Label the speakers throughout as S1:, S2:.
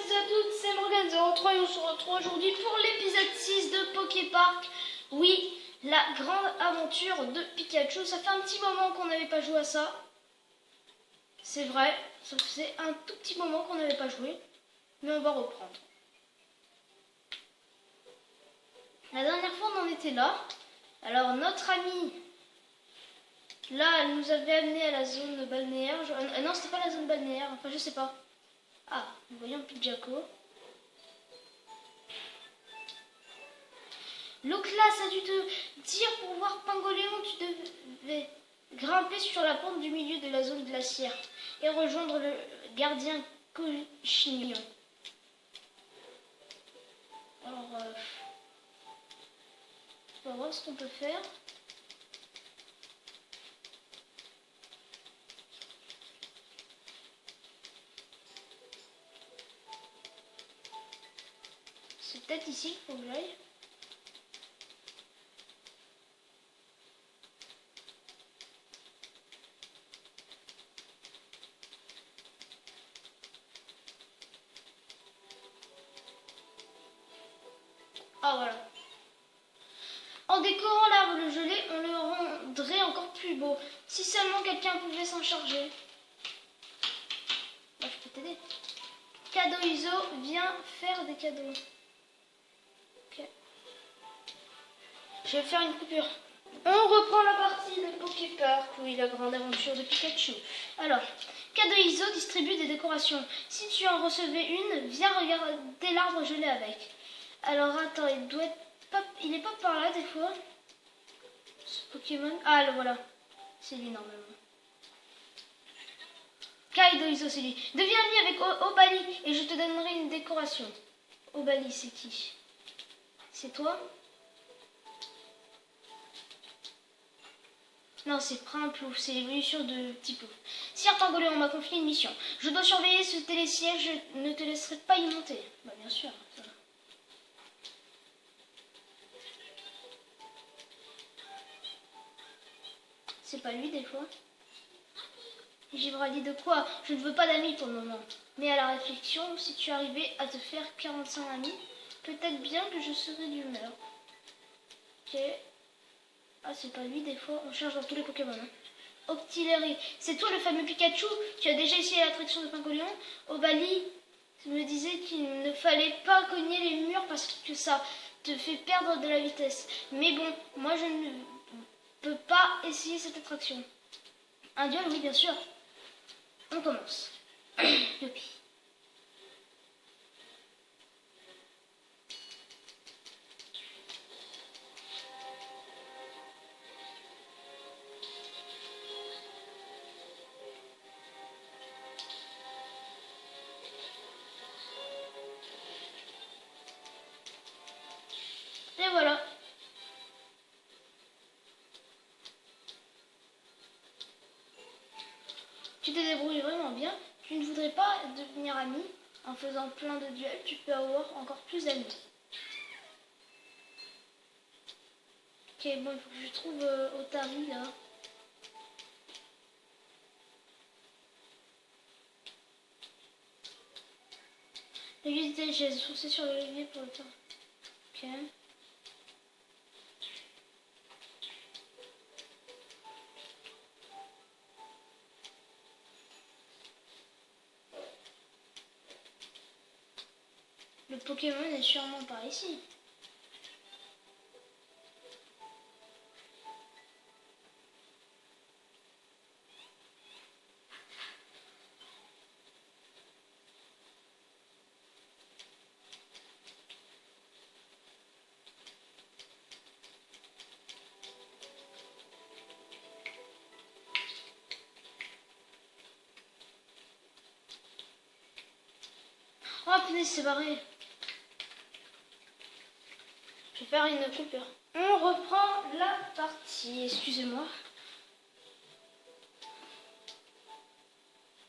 S1: tous et à toutes, c'est Morgane03 et on se retrouve aujourd'hui pour l'épisode 6 de Poképark. Oui, la grande aventure de Pikachu. Ça fait un petit moment qu'on n'avait pas joué à ça. C'est vrai, ça faisait un tout petit moment qu'on n'avait pas joué. Mais on va reprendre. La dernière fois on en était là. Alors notre amie, là elle nous avait amené à la zone balnéaire. Non, c'était pas la zone balnéaire, enfin je sais pas. Ah, nous voyons Pidgeco. Loclas a dû te dire pour voir Pingoléon, tu devais grimper sur la pente du milieu de la zone glaciaire et rejoindre le gardien Cochignon. Alors, on va voir ce qu'on peut faire. C'est peut-être ici qu'il faut que j'aille. Ah voilà. En décorant l'arbre gelé, on le rendrait encore plus beau. Si seulement quelqu'un pouvait s'en charger. Bah, je peux t'aider. Cadeau Iso, viens faire des cadeaux. Ok. Je vais faire une coupure. On reprend la partie de Poképark, oui, la grande aventure de Pikachu. Alors, Cadeau Iso distribue des décorations. Si tu en recevais une, viens regarder l'arbre gelé avec. Alors attends, il est pas par là des fois. Ce Pokémon. Ah, le voilà. C'est lui normalement. Kaido Iso, c'est lui. Deviens ami avec Obali et je te donnerai une décoration. Obali, c'est qui? C'est toi? Non, c'est Primplouf, c'est l'évolution de Petit Plouf. Sire Pingoléon m'a confié une mission. Je dois surveiller ce télésiège, je ne te laisserai pas y monter. Bah bien sûr. Ça. C'est pas lui des fois. Givrali de quoi? Je ne veux pas d'amis pour le moment. Mais à la réflexion, si tu arrivais à te faire 45 amis, peut-être bien que je serais d'humeur. Ok. Ah, c'est pas lui des fois. On cherche dans tous les Pokémon. Hein. Octillery, c'est toi le fameux Pikachu? Tu as déjà essayé l'attraction de Pingoléon? Obali me disait qu'il ne fallait pas cogner les murs parce que ça te fait perdre de la vitesse. Mais bon, moi je ne peux pas essayer cette attraction. Un duel, oui bien sûr. On commence. Youpi. Et voilà. Tu te débrouilles vraiment bien. Tu ne voudrais pas devenir ami en faisant plein de duels, tu peux avoir encore plus d'amis. Ok, bon, il faut que je trouve Otari là. L'éviter, j'ai saucé sur le levier pour le faire. Ok. Le Pokémon est sûrement par ici. Oh punaise, c'est barré. Je vais faire une coupure. On reprend la partie, excusez-moi.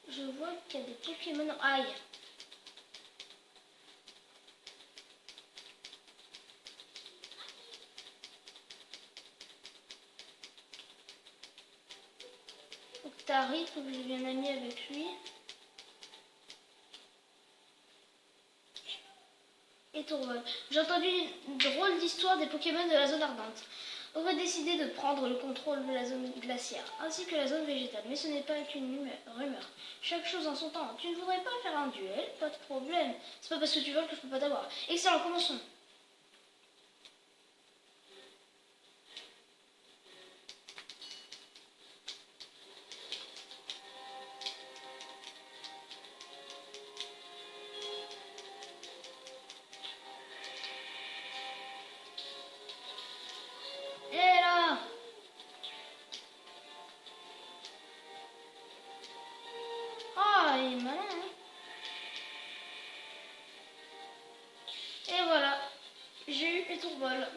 S1: Je vois qu'il y a des Pokémon. Aïe. Octari, faut que je devienne ami avec lui. et Tourvol. J'ai entendu une drôle d'histoire des Pokémon de la zone ardente. Aurait décidé de prendre le contrôle de la zone glaciaire, ainsi que la zone végétale. Mais ce n'est pas qu'une rumeur. Chaque chose en son temps. Tu ne voudrais pas faire un duel? Pas de problème. C'est pas parce que tu voles que je peux pas t'avoir. Excellent, commençons. Et là! Ah, il est malin, hein? Et voilà, j'ai eu Étourbol.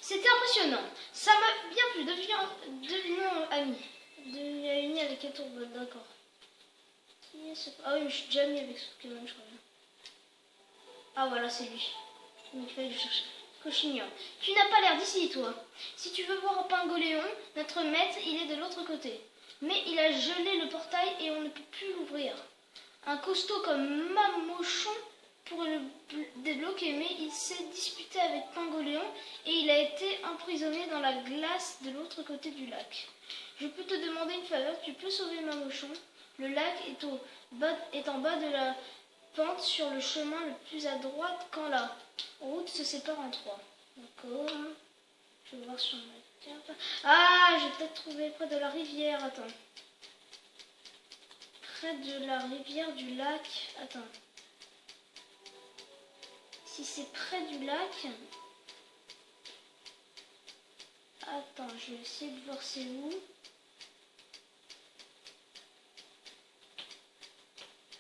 S1: C'était impressionnant. Ça m'a bien plu. Devenons amis. Devenons amis avec Étourbol, d'accord. Ah oui, mais je suis déjà ami avec ce Pokémon, je crois. Ah voilà, c'est lui. Donc il fallait le chercher. Cochignon. Tu n'as pas l'air d'ici, toi. Si tu veux voir Pingoléon, notre maître, il est de l'autre côté. Mais il a gelé le portail et on ne peut plus l'ouvrir. Un costaud comme Mamochon pourrait le débloquer, mais il s'est disputé avec Pingoléon et il a été emprisonné dans la glace de l'autre côté du lac. Je peux te demander une faveur, tu peux sauver Mamochon? Le lac est en bas de la pente sur le chemin le plus à droite quand la route se sépare en trois. D'accord. Je vais voir sur ma carte. Ah, j'ai peut-être trouvé près de la rivière. Attends. Près de la rivière du lac. Attends. Si c'est près du lac. Attends, je vais essayer de voir c'est où.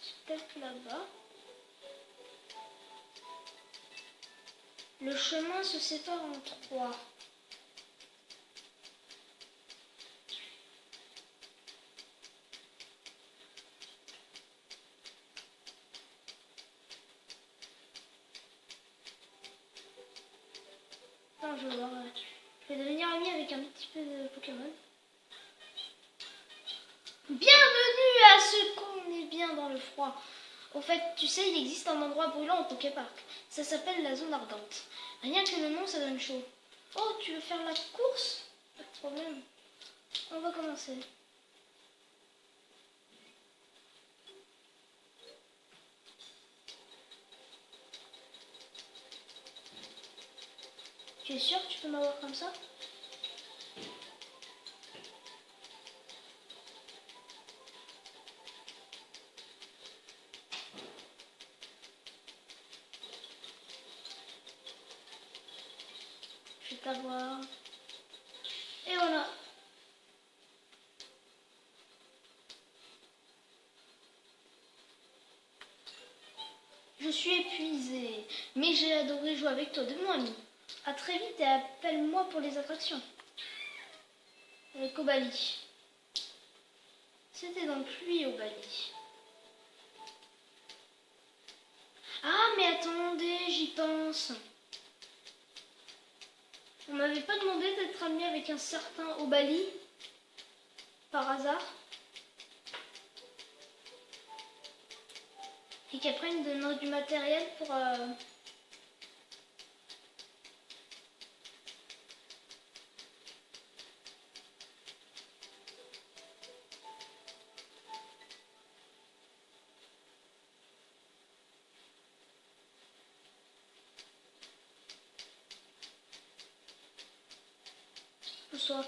S1: C'est peut-être là-bas. Le chemin se sépare en trois. Attends, je vais voir. Je vais devenir ami avec un petit peu de Pokémon. Bienvenue à ce qu'on est bien dans le froid. Au fait, tu sais, il existe un endroit brûlant au Poképark. Ça s'appelle la zone ardente. Rien que le nom, ça donne chaud. Oh, tu veux faire la course? Pas de problème. On va commencer. Tu es sûr que tu peux m'avoir comme ça? Je vais t'avoir. Et voilà. Je suis épuisée, mais j'ai adoré jouer avec toi. Devenons amis. À très vite et appelle-moi pour les attractions. Avec Obali. C'était donc lui, Obali. Ah, mais attendez, j'y pense. On m'avait pas demandé d'être ami avec un certain Obali, par hasard. Et qu'après, il me donne du matériel pour... Pousse-toi.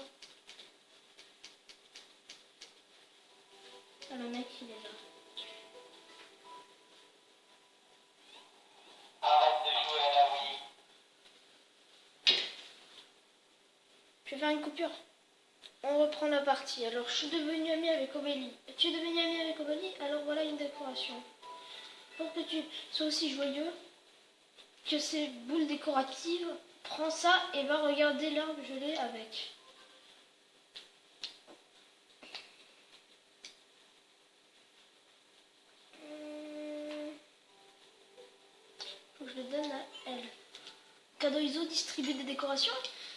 S1: Ah, le mec, il est là.
S2: Arrête de jouer à la Wii.
S1: Je vais faire une coupure. On reprend la partie. Alors, je suis devenue amie avec Obali. Tu es devenu amie avec Obali? Alors voilà une décoration. Pour que tu sois aussi joyeux que ces boules décoratives, prends ça et va regarder l'arbre gelé avec. Faut que je le donne à elle. Cadeau ISO, distribuer des décorations.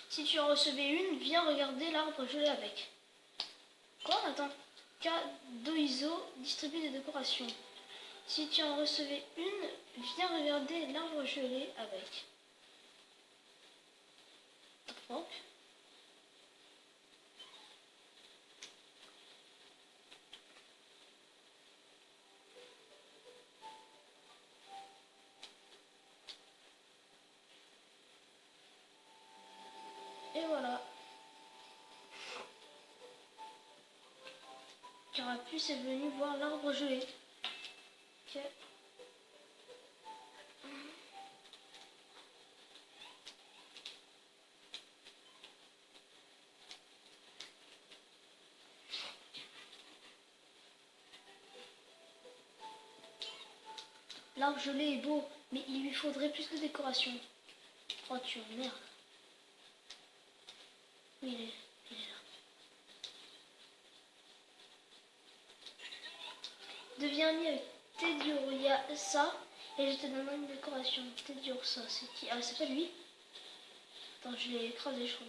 S1: Si tu en recevais une, viens regarder l'arbre gelé avec. Quoi? Attends. Cadeau ISO distribue des décorations. Si tu en recevais une, viens regarder l'arbre gelé avec. Donc, et voilà. Carapuce est venu voir l'arbre gelé. Ok. L'arbre gelé est beau, mais il lui faudrait plus de décoration. Crois-tu? Merde. Oui, il est là. Deviens ami avec Tedioria et je te donnerai une décoration. Tedioria, c'est qui? Ah, c'est pas lui? Attends, je l'ai écrasé, je crois.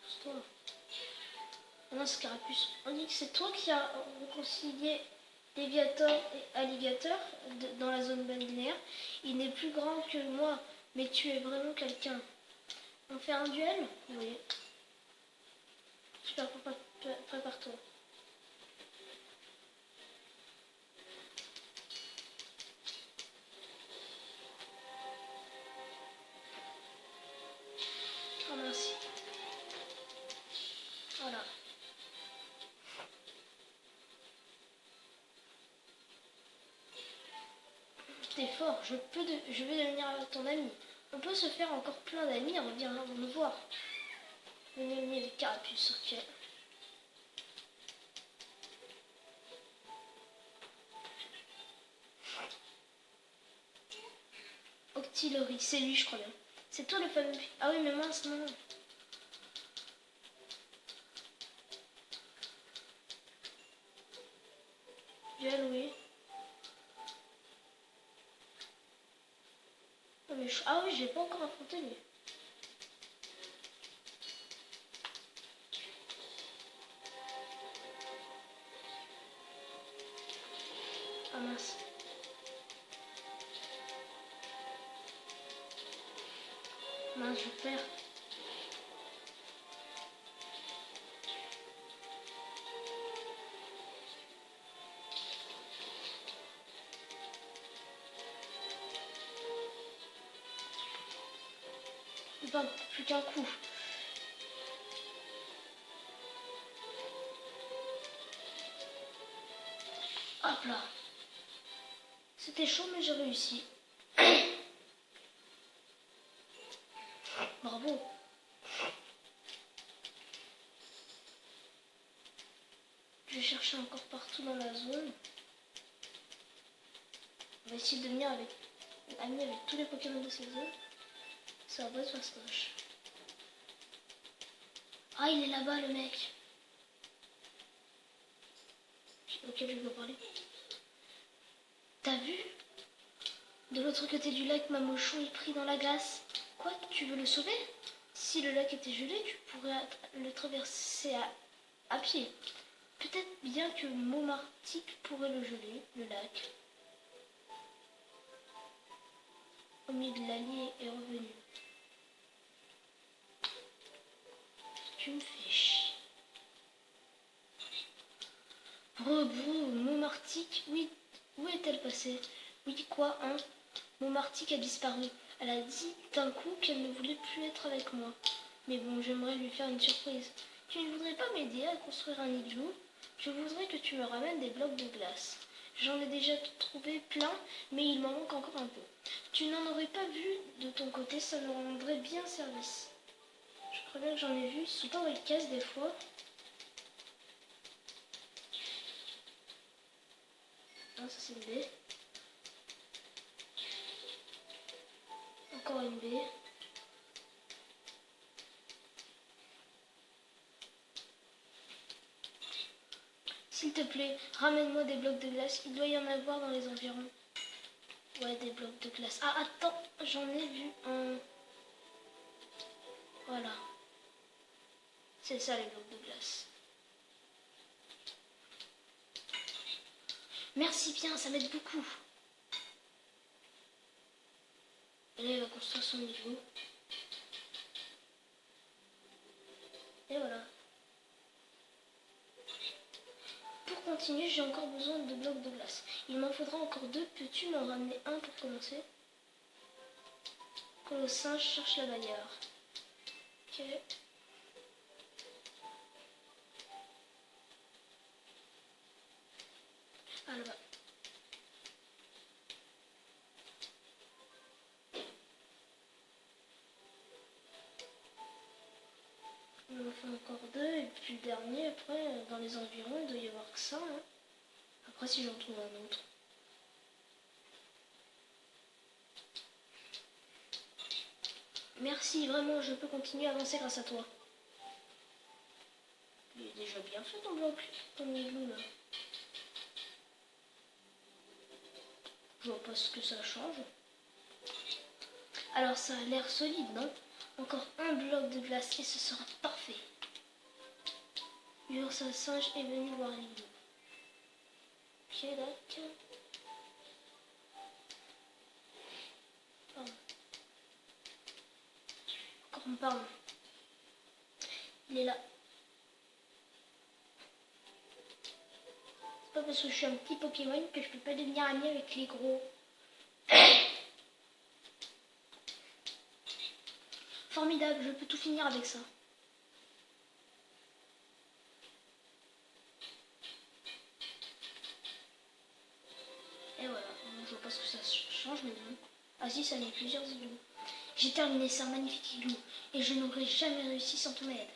S1: C'est toi. Ah non, c'est Carapuce. On dit que c'est toi qui as réconcilié Léviator et Alligator dans la zone balnéaire. Il n'est plus grand que moi, mais tu es vraiment quelqu'un. On fait un duel? Oui. Super, prépare-toi. Oh merci. Voilà. T'es fort, je vais devenir ton ami. On peut se faire encore plein d'amis en venant me voir. Venez venir avec Carapuce, ok. Octillerie, c'est lui je crois bien. C'est toi le fameux... Ah oui mais mince, non. Duel, oui. Oh, mais ah oui, j'ai pas encore affronté lui. Ah mince. Mince, je perds. Pas plus qu'un coup. Hop là. C'était chaud mais j'ai réussi. Bravo. Je vais chercher encore partout dans la zone. On va essayer de devenir ami avec tous les Pokémon de cette zone. Ça va être fastoche. Ah, il est là-bas le mec. Ok, je vais pas parler. T'as vu? De l'autre côté du lac, Mamochon est pris dans la glace. Quoi? Tu veux le sauver? Si le lac était gelé, tu pourrais le traverser à pied. Peut-être bien que Momartic pourrait le geler, le lac. Au milieu de l'allié est revenu. Tu me fais chier. Bravo, Momartic, oui, où est-elle passée? Oui, quoi, hein? Momartic a disparu. Elle a dit d'un coup qu'elle ne voulait plus être avec moi. Mais bon, j'aimerais lui faire une surprise. Tu ne voudrais pas m'aider à construire un igloo? Je voudrais que tu me ramènes des blocs de glace. J'en ai déjà trouvé plein, mais il m'en manque encore un peu. Tu n'en aurais pas vu de ton côté, ça me rendrait bien service. Je crois bien que j'en ai vu, ils sont pas dans les caisses des fois. Non, ça c'est une baie. Encore une baie. S'il te plaît, ramène-moi des blocs de glace. Il doit y en avoir dans les environs. Ouais, des blocs de glace. Ah, attends, j'en ai vu un. Voilà. C'est ça les blocs de glace. Merci bien, ça m'aide beaucoup. Et là, il va construire son niveau. Et voilà. Pour continuer, j'ai encore besoin de blocs de glace. Il m'en faudra encore 2. Peux-tu m'en ramener un pour commencer? Quand le singe cherche la bagarre. Ok. Ah là-bas. On en fait encore 2 et puis le dernier après dans les environs il doit y avoir que ça. Hein. Après si j'en trouve un autre. Merci vraiment, je peux continuer à avancer grâce à toi. Il est déjà bien fait ton bloc, ton igloo là. Je vois pas ce que ça change. Alors ça a l'air solide, non? Encore un bloc de glace et ce sera parfait. L'ours à singe est venu voir l'igloo. Ok, d'accord. Pardon. Encore pardon. Il est là. C'est pas parce que je suis un petit Pokémon que je peux pas devenir ami avec les gros. Formidable, je peux tout finir avec ça. Et voilà, je vois pas ce que ça change, mais bon. Ah si, ça met plusieurs igloos. J'ai terminé ce magnifique igloo et je n'aurais jamais réussi sans ton aide.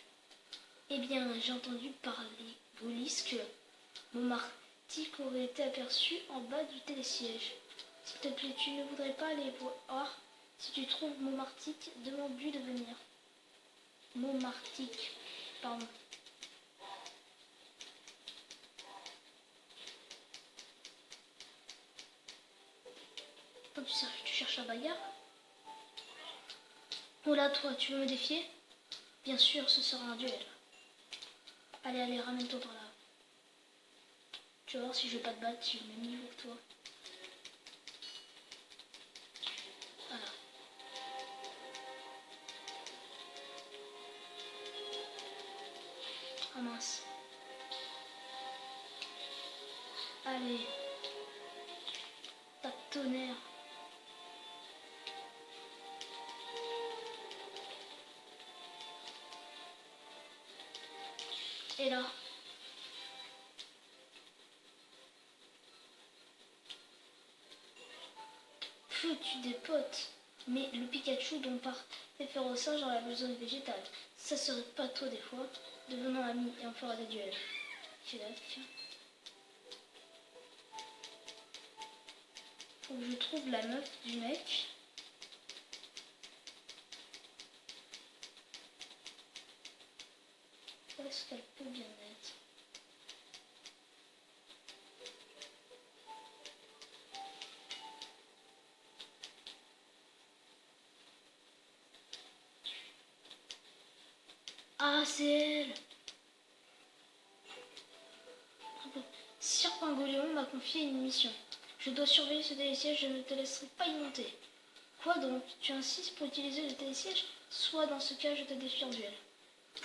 S1: Eh bien, j'ai entendu par les coulisses que mon martique aurait été aperçu en bas du télésiège. S'il te plaît, tu ne voudrais pas aller voir? Si tu trouves mon martique, demande-lui de venir. Mon martique, pardon. Toi, tu cherches la bagarre? Oh là, toi, tu veux me défier? Bien sûr, ce sera un duel. Allez, allez, ramène-toi par là. Tu vas voir si je vais pas te battre, si je mets niveau que toi. Voilà. Ah mince. Allez. Pas de tonnerre. Et là. Foutu des potes. Mais le Pikachu dont part faire au singe dans la zone végétale. Ça serait pas toi des fois. Devenons amis et on fera des duels. Faut que je trouve la meuf du mec. Où est-ce qu'elle peut bien être? Ah, c'est elle! Sir Pingoléon m'a confié une mission. Je dois surveiller ce télésiège, je ne te laisserai pas y monter. Quoi donc? Tu insistes pour utiliser le télésiège? Soit dans ce cas, je te défie en duel.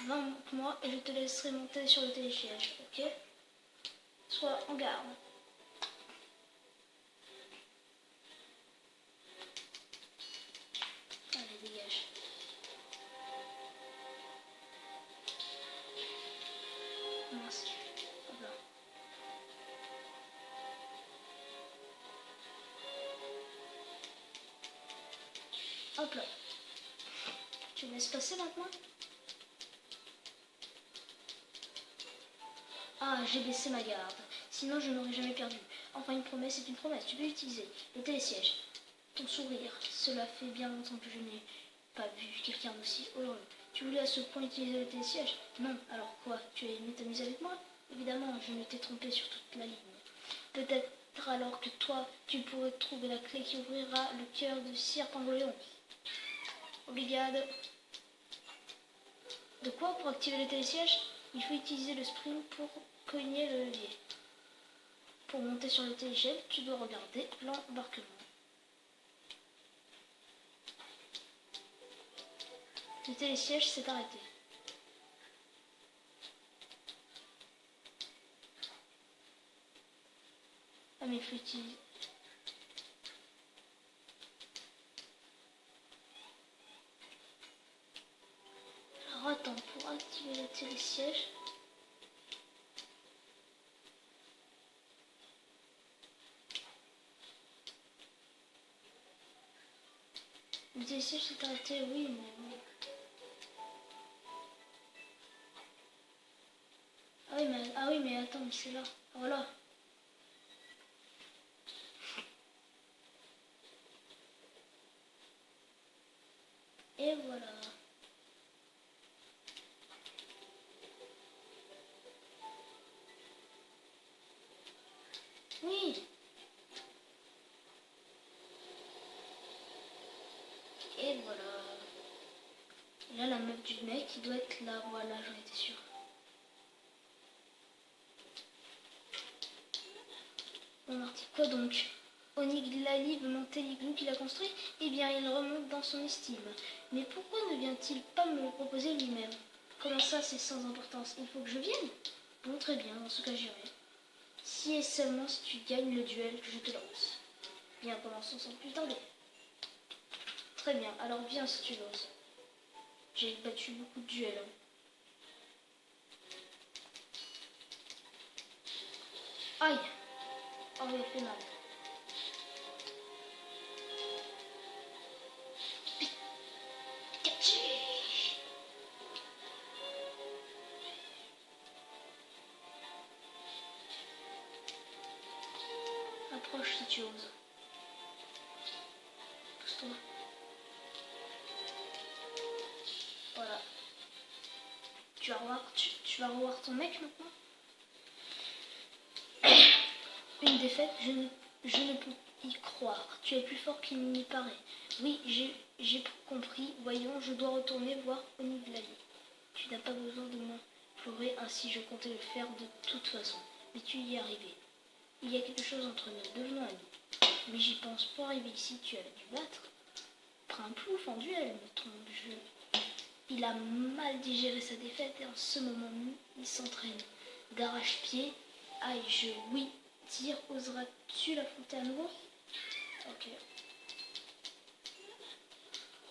S1: Vainc-moi et je te laisserai monter sur le télésiège, ok? Sois en garde. Allez, dégage. Mince. Hop là. Hop là. Tu me laisses passer maintenant? Ah, j'ai baissé ma garde. Sinon, je n'aurais jamais perdu. Enfin, une promesse est une promesse. Tu peux utiliser le télésiège. Ton sourire. Cela fait bien longtemps que je n'ai pas vu quelqu'un d'aussi heureux. Tu voulais à ce point utiliser le télésiège? Non. Alors quoi? Tu es venu t'amuser avec moi? Évidemment, je m'étais trompé sur toute la ligne. Peut-être alors que toi, tu pourrais trouver la clé qui ouvrira le cœur de Sir Pangolion. Obrigado. De quoi? Pour activer le télésiège, il faut utiliser le sprint pour cogner le levier. Pour monter sur le télésiège, tu dois regarder l'embarquement. Le télésiège s'est arrêté. Ah mais il faut utiliser... Alors attends, pour activer le télésiège... Le télésiège s'est arrêté, oui, mais bon. Ah oui, mais attends, c'est là. Voilà. Et voilà. Oui. Et voilà. Et là, la meuf du mec, il doit être là. Voilà, j'en étais sûre. Bon, Marty, quoi donc? Oniglali veut monter l'igloo qu'il a construit? Eh bien, il remonte dans son estime. Mais pourquoi ne vient-il pas me le proposer lui-même? Comment ça, c'est sans importance? Il faut que je vienne? Bon, très bien, dans ce cas, j'irai. Si et seulement si tu gagnes le duel, je te lance. Bien, commençons sans plus tarder. Très bien, alors viens si tu l'oses. J'ai battu beaucoup de duels. Aïe! Oh, il fait mal. Approche si tu oses. Pousse-toi. Voilà. Tu vas revoir ton mec maintenant? Une défaite, je ne peux y croire. Tu es plus fort qu'il n'y paraît. Oui, j'ai compris. Voyons, je dois retourner voir Oniglali. Tu n'as pas besoin de m'implorer, ainsi je comptais le faire de toute façon. Mais tu y es arrivé. Il y a quelque chose entre nous, devenons amis. Mais j'y pense, pour arriver ici, tu avais dû battre. Prends un plouf en duel, me trompe-je. Il a mal digéré sa défaite et en ce moment, il s'entraîne. D'arrache-pied, oui. Tire, oseras-tu l'affronter à nouveau? Ok.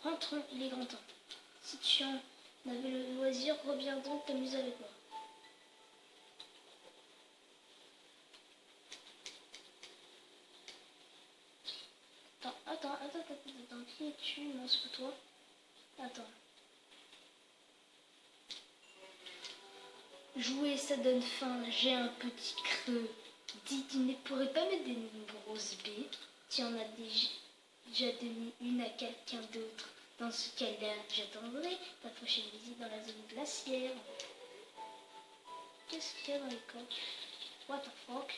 S1: Rentrons, il est grand temps. Si tu en avais le loisir, reviens donc t'amuser avec moi. Attends, qui es-tu, monstre toi? Attends. Jouer, ça donne faim, j'ai un petit creux. Dis, tu ne pourrais pas me donner une grosse baie? Tu en as déjà donné une à quelqu'un d'autre. Dans ce cas-là, j'attendrai ta prochaine visite dans la zone glaciaire. Qu'est-ce qu'il y a dans les coques? What the fuck?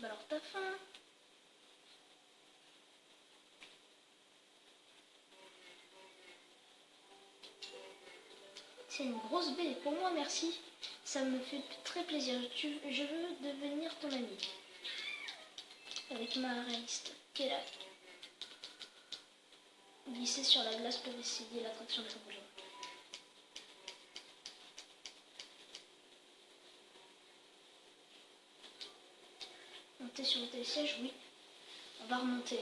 S1: Bah alors t'as faim? C'est une grosse baie pour moi, merci. Ça me fait très plaisir. Je veux devenir ton ami. Avec ma réaliste. Qui est là. Glisser sur la glace pour essayer l'attraction de trampoline. Monter sur le télésiège, oui. On va remonter.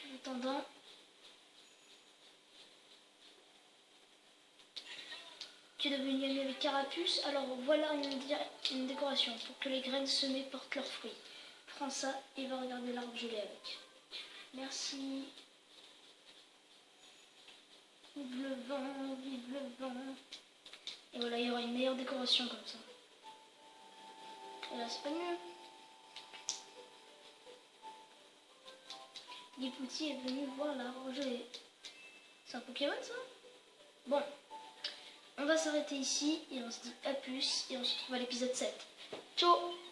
S1: En attendant, tu es devenu ami avec Carapuce, alors voilà une décoration pour que les graines semées portent leurs fruits. Prends ça et va regarder l'arbre gelé avec. Merci. Vive le vent, vive le vent. Et voilà, il y aura une meilleure décoration comme ça. Et là, c'est pas mieux. Lipouti est venu voir l'arbre gelé. C'est un Pokémon, ça? Bon. On va s'arrêter ici et on se dit à plus et on se retrouve à l'épisode 7. Ciao!